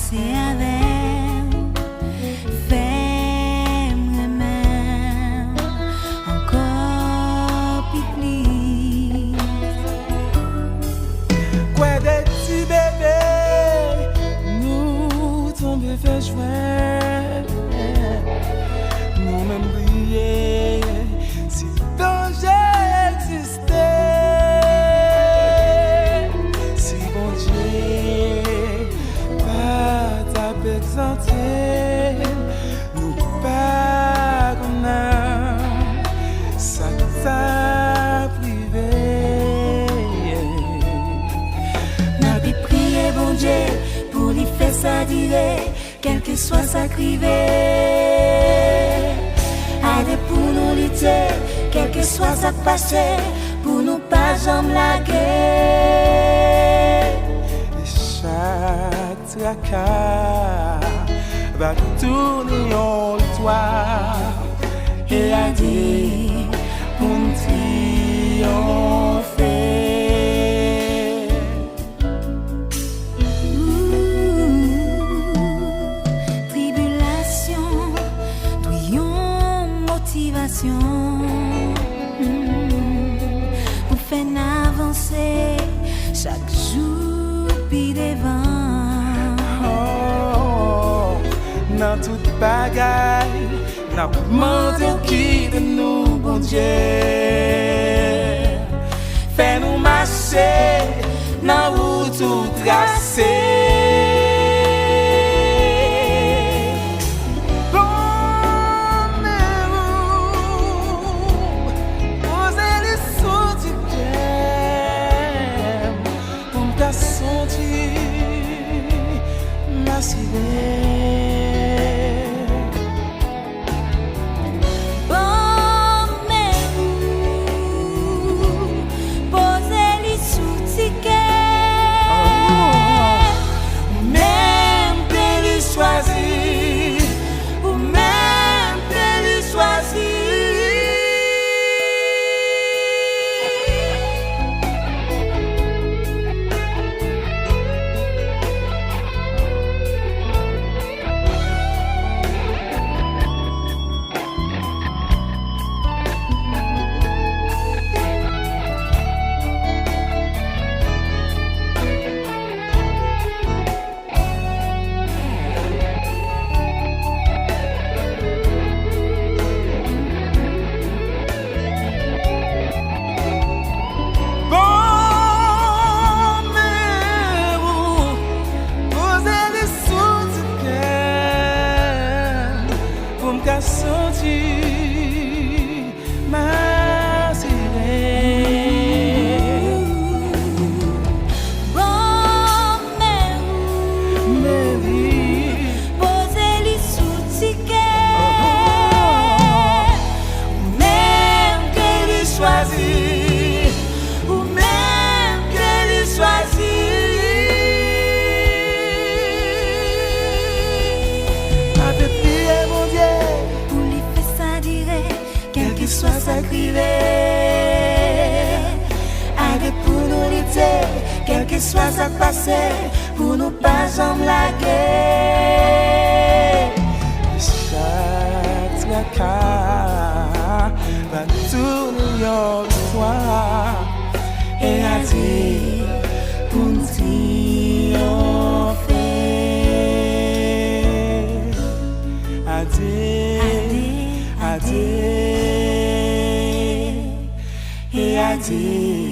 danser avec, fais-moi même encore plus. Quoi des petits bébés, nous tomber fait jouer, nous même briller, si danger existait, si bon Dieu pas t'absenter, nous pas connaître ça t'a privé. N'a pu prier bon Dieu pour lui faire ça dire, quel que soit sa crivé. Allez pour nous lutter, quel que soit sa passé, pour nous pas jamais laguer. Et chaque tracas va tourner en toi et a dit pour nous triompher. Tribulation, triomphe, motivation, pour faire avancer chaque jour puis devant. Oh, dans toute bagaille, n'a demandé qui de nous, bon Dieu. Fais-nous marcher dans route tout tracée. Soit sacrivé, allez pour nous lutter, quel que soit sa passé, pour nous pas jamais laguer. Chaque tracas va tourner en toi et a dit pour nous triompher. A dit. Et a dit